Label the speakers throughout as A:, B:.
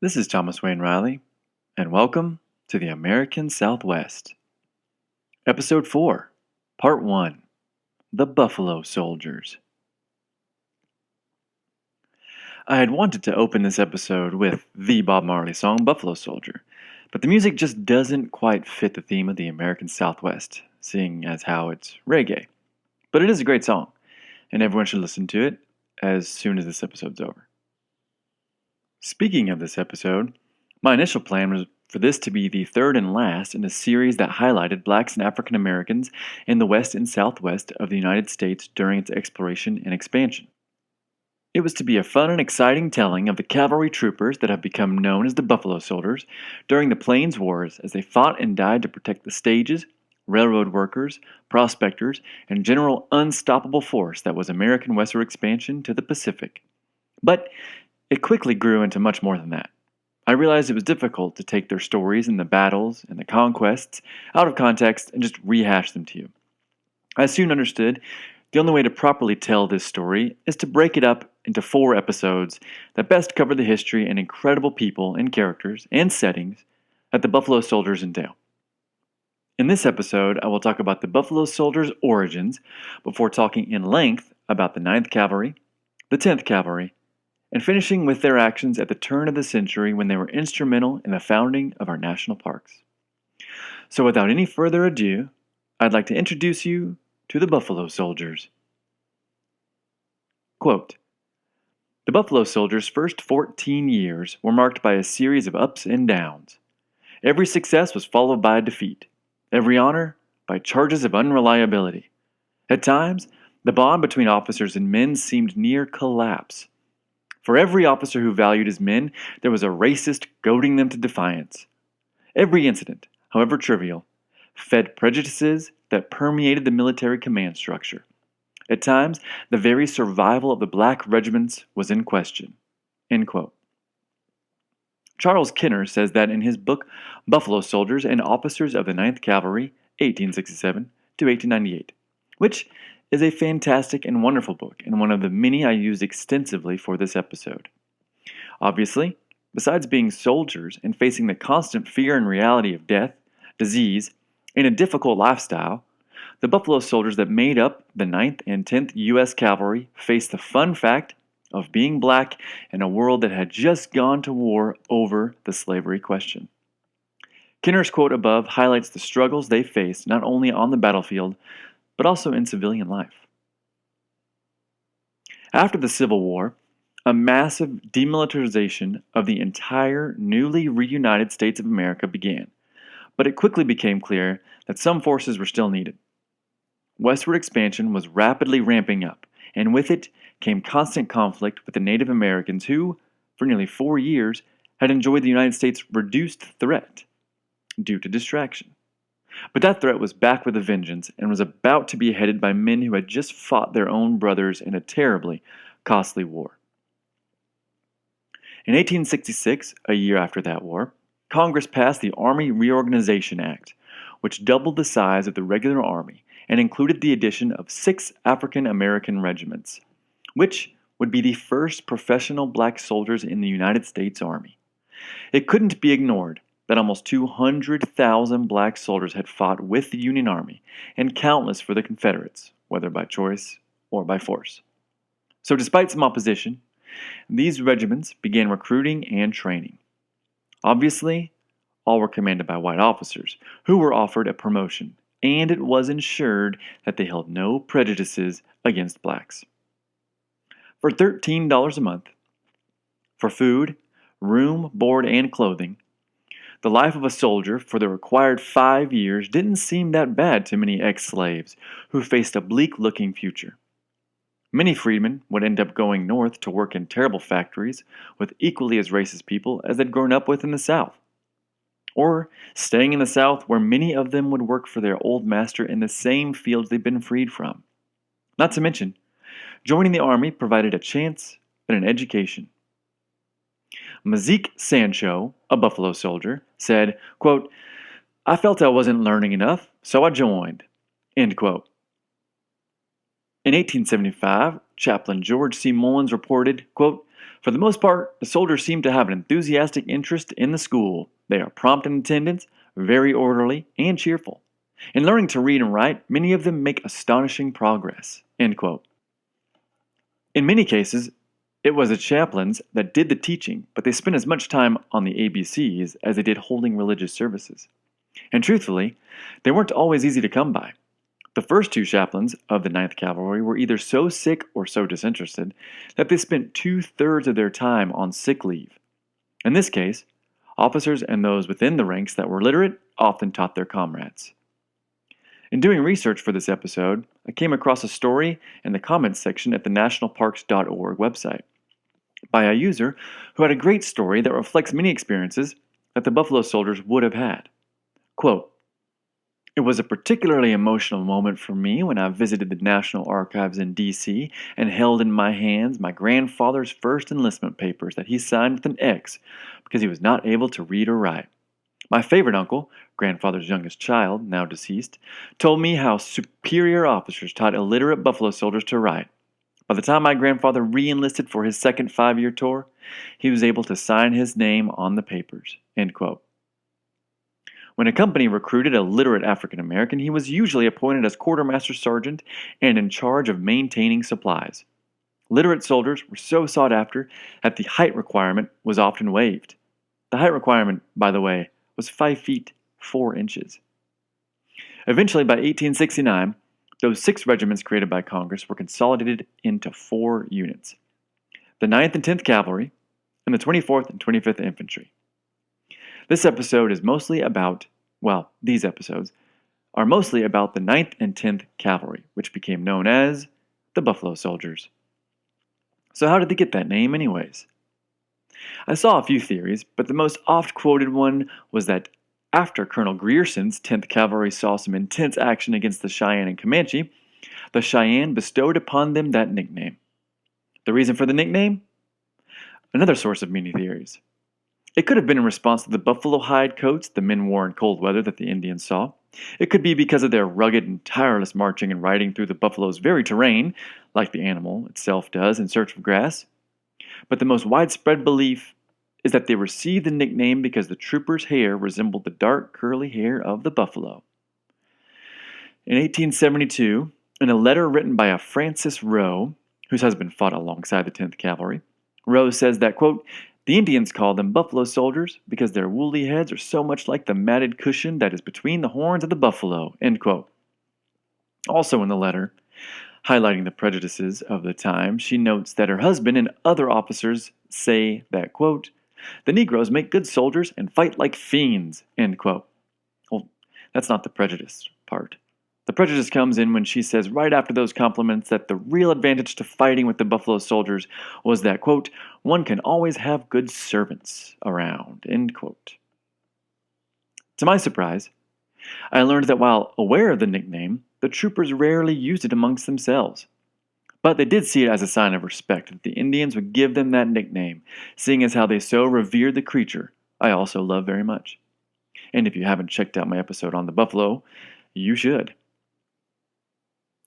A: This is Thomas Wayne Riley, and welcome to the American Southwest. Episode 4, Part 1, The Buffalo Soldiers. I had wanted to open this episode with the Bob Marley song Buffalo Soldier, but the music just doesn't quite fit the theme of the American Southwest, seeing as how it's reggae. But it is a great song, and everyone should listen to it as soon as this episode's over. Speaking of this episode, my initial plan was for this to be the third and last in a series that highlighted blacks and African Americans in the west and southwest of the United States during its exploration and expansion. It was to be a fun and exciting telling of the cavalry troopers that have become known as the Buffalo Soldiers during the Plains Wars as they fought and died to protect the stages, railroad workers, prospectors, and general unstoppable force that was American westward expansion to the Pacific. But it quickly grew into much more than that. I realized it was difficult to take their stories and the battles and the conquests out of context and just rehash them to you. I soon understood the only way to properly tell this story is to break it up into 4 episodes that best cover the history and incredible people and characters and settings that the Buffalo Soldiers entail. In this episode, I will talk about the Buffalo Soldiers' origins before talking in length about the 9th Cavalry, the 10th Cavalry, and finishing with their actions at the turn of the century when they were instrumental in the founding of our national parks. So without any further ado, I'd like to introduce you to the Buffalo Soldiers. Quote, "The Buffalo Soldiers' first 14 years were marked by a series of ups and downs. Every success was followed by a defeat, every honor by charges of unreliability. At times, the bond between officers and men seemed near collapse. For every officer who valued his men, there was a racist goading them to defiance. Every incident, however trivial, fed prejudices that permeated the military command structure. At times, the very survival of the black regiments was in question." End quote. Charles Kinner says that in his book Buffalo Soldiers and Officers of the 9th Cavalry, 1867 to 1898, which is a fantastic and wonderful book and one of the many I used extensively for this episode. Obviously, besides being soldiers and facing the constant fear and reality of death, disease, and a difficult lifestyle, the Buffalo Soldiers that made up the 9th and 10th US Cavalry faced the fun fact of being black in a world that had just gone to war over the slavery question. Kinner's quote above highlights the struggles they faced not only on the battlefield, but also in civilian life. After the Civil War, a massive demilitarization of the entire newly reunited States of America began, but it quickly became clear that some forces were still needed. Westward expansion was rapidly ramping up, and with it came constant conflict with the Native Americans who, for nearly 4 years, had enjoyed the United States' reduced threat due to distraction. But that threat was back with a vengeance and was about to be headed by men who had just fought their own brothers in a terribly costly war. In 1866, a year after that war, Congress passed the Army Reorganization Act, which doubled the size of the regular army and included the addition of 6 African American regiments, which would be the first professional black soldiers in the United States Army. It couldn't be ignored that almost 200,000 black soldiers had fought with the Union Army, and countless for the Confederates, whether by choice or by force. So despite some opposition, these regiments began recruiting and training. Obviously, all were commanded by white officers, who were offered a promotion, and it was ensured that they held no prejudices against blacks. For $13 a month, for food, room, board, and clothing, the life of a soldier for the required 5 years didn't seem that bad to many ex-slaves who faced a bleak-looking future. Many freedmen would end up going north to work in terrible factories with equally as racist people as they'd grown up with in the South. Or staying in the South where many of them would work for their old master in the same fields they'd been freed from. Not to mention, joining the Army provided a chance and an education. Mazik Sancho, a Buffalo Soldier, said, quote, "I felt I wasn't learning enough, so I joined." End quote. In 1875, Chaplain George C. Mullins reported, quote, For the most part, the soldiers seem to have an enthusiastic interest in the school. They are prompt in attendance, very orderly, and cheerful. In learning to read and write, many of them make astonishing progress." End quote. In many cases, it was the chaplains that did the teaching, but they spent as much time on the ABCs as they did holding religious services. And truthfully, they weren't always easy to come by. The first two chaplains of the Ninth Cavalry were either so sick or so disinterested that they spent 2/3 of their time on sick leave. In this case, officers and those within the ranks that were literate often taught their comrades. In doing research for this episode, I came across a story in the comments section at the nationalparks.org website by a user who had a great story that reflects many experiences that the Buffalo Soldiers would have had. Quote, "It was a particularly emotional moment for me when I visited the National Archives in D.C. and held in my hands my grandfather's first enlistment papers that he signed with an X because he was not able to read or write. My favorite uncle, grandfather's youngest child, now deceased, told me how superior officers taught illiterate Buffalo Soldiers to write. By the time my grandfather re-enlisted for his second 5-year tour, he was able to sign his name on the papers." End quote. When a company recruited a literate African American, he was usually appointed as quartermaster sergeant and in charge of maintaining supplies. Literate soldiers were so sought after that the height requirement was often waived. The height requirement, by the way, was 5 feet 4 inches. Eventually, by 1869, those 6 regiments created by Congress were consolidated into 4 units: the 9th and 10th Cavalry, and the 24th and 25th Infantry. This episode is mostly about, these episodes are mostly about the 9th and 10th Cavalry, which became known as the Buffalo Soldiers. So how did they get that name anyways? I saw a few theories, but the most oft-quoted one was that after Colonel Grierson's 10th Cavalry saw some intense action against the Cheyenne and Comanche, the Cheyenne bestowed upon them that nickname. The reason for the nickname? Another source of many theories. It could have been in response to the buffalo hide coats the men wore in cold weather that the Indians saw. It could be because of their rugged and tireless marching and riding through the buffalo's very terrain, like the animal itself does in search of grass. But the most widespread belief is that they received the nickname because the troopers' hair resembled the dark, curly hair of the buffalo. In 1872, in a letter written by a Francis Rowe, whose husband fought alongside the 10th Cavalry, Rowe says that, quote, "The Indians call them Buffalo Soldiers because their woolly heads are so much like the matted cushion that is between the horns of the buffalo." End quote. Also in the letter, highlighting the prejudices of the time, she notes that her husband and other officers say that, quote, "The Negroes make good soldiers and fight like fiends." End quote. Well, that's not the prejudice part. The prejudice comes in when she says right after those compliments that the real advantage to fighting with the Buffalo Soldiers was that, quote, "one can always have good servants around." End quote. To my surprise, I learned that while aware of the nickname, the troopers rarely used it amongst themselves. But they did see it as a sign of respect that the Indians would give them that nickname, seeing as how they so revered the creature I also love very much. And if you haven't checked out my episode on the buffalo, you should.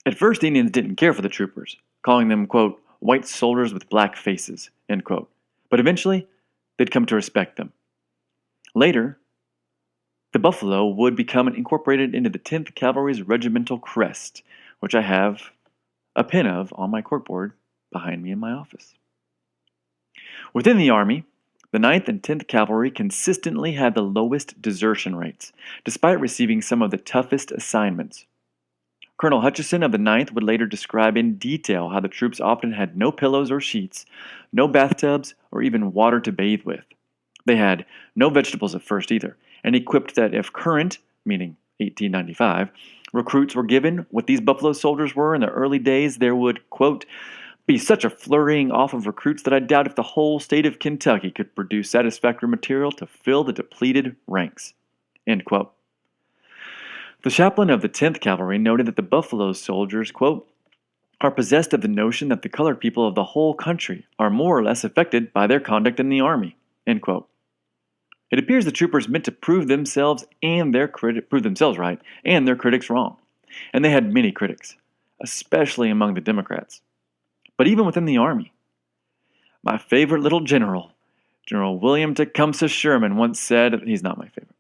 A: At first, the Indians didn't care for the troopers, calling them, quote, "white soldiers with black faces," end quote. But eventually, they'd come to respect them. Later, the buffalo would become incorporated into the 10th Cavalry's regimental crest, which I have a pin of on my corkboard behind me in my office. Within the Army, the 9th and 10th Cavalry consistently had the lowest desertion rates, despite receiving some of the toughest assignments. Colonel Hutchison of the 9th would later describe in detail how the troops often had no pillows or sheets, no bathtubs, or even water to bathe with. They had no vegetables at first either, and he quipped that if current, meaning 1895, recruits were given what these Buffalo Soldiers were in the early days, there would, quote, "be such a flurrying off of recruits that I doubt if the whole state of Kentucky could produce satisfactory material to fill the depleted ranks." End quote. The chaplain of the 10th Cavalry noted that the Buffalo Soldiers, quote, "are possessed of the notion that the colored people of the whole country are more or less affected by their conduct in the Army." End quote. It appears the troopers meant to prove themselves right and their critics wrong. And they had many critics, especially among the Democrats. But even within the Army, My favorite little general, General William Tecumseh Sherman, once said, he's not my favorite.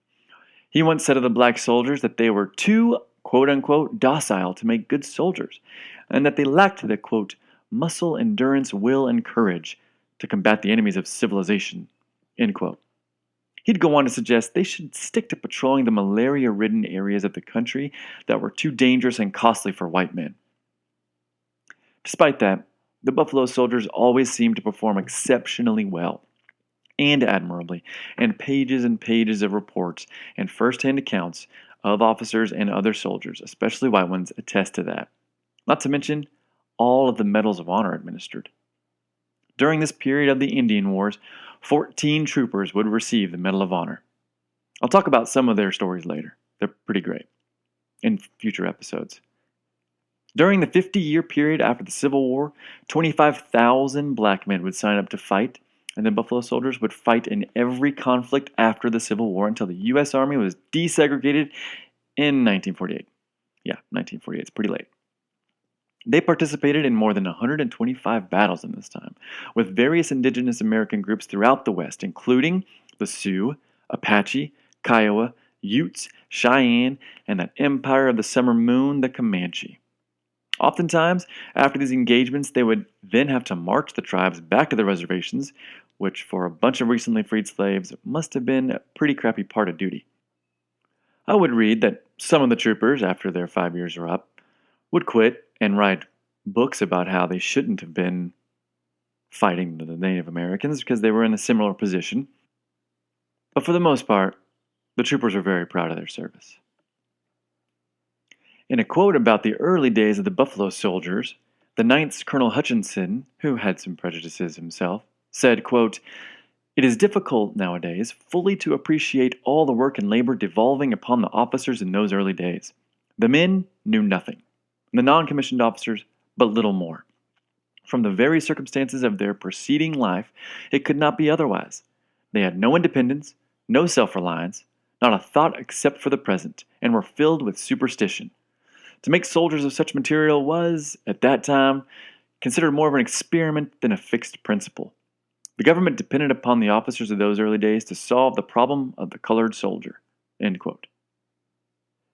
A: He once said of the black soldiers that they were too, quote unquote, docile to make good soldiers, and that they lacked the, quote, muscle, endurance, will, and courage to combat the enemies of civilization, end quote. He'd go on to suggest they should stick to patrolling the malaria-ridden areas of the country that were too dangerous and costly for white men. Despite that, the Buffalo Soldiers always seemed to perform exceptionally well and admirably, and pages of reports and first-hand accounts of officers and other soldiers, especially white ones, attest to that. Not to mention all of the medals of honor administered. During this period of the Indian Wars, 14 troopers would receive the Medal of Honor. I'll talk about some of their stories later. They're pretty great in future episodes. During the 50-year period after the Civil War, 25,000 black men would sign up to fight, and the Buffalo Soldiers would fight in every conflict after the Civil War until the U.S. Army was desegregated in 1948. Yeah, 1948. It's pretty late. They participated in more than 125 battles in this time, with various indigenous American groups throughout the West, including the Sioux, Apache, Kiowa, Utes, Cheyenne, and that empire of the summer moon, the Comanche. Oftentimes, after these engagements, they would then have to march the tribes back to their reservations, which for a bunch of recently freed slaves must have been a pretty crappy part of duty. I would read that some of the troopers, after their 5 years were up, would quit and write books about how they shouldn't have been fighting the Native Americans because they were in a similar position. But for the most part, the troopers were very proud of their service. In a quote about the early days of the Buffalo Soldiers, the 9th's Colonel Hutchinson, who had some prejudices himself, said, quote, "It is difficult nowadays fully to appreciate all the work and labor devolving upon the officers in those early days. The men knew nothing, and the non-commissioned officers but little more. From the very circumstances of their preceding life, it could not be otherwise. They had no independence, no self-reliance, not a thought except for the present, and were filled with superstition. To make soldiers of such material was, at that time, considered more of an experiment than a fixed principle. The government depended upon the officers of those early days to solve the problem of the colored soldier." End quote.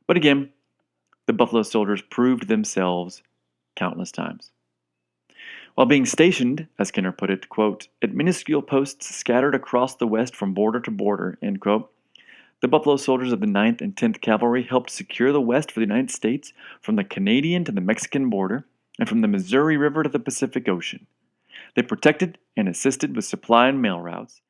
A: But again, the Buffalo Soldiers proved themselves countless times. While being stationed, as Kenner put it, quote, "at minuscule posts scattered across the West from border to border," end quote, the Buffalo Soldiers of the 9th and 10th Cavalry helped secure the West for the United States from the Canadian to the Mexican border and from the Missouri River to the Pacific Ocean. They protected and assisted with supply and mail routes,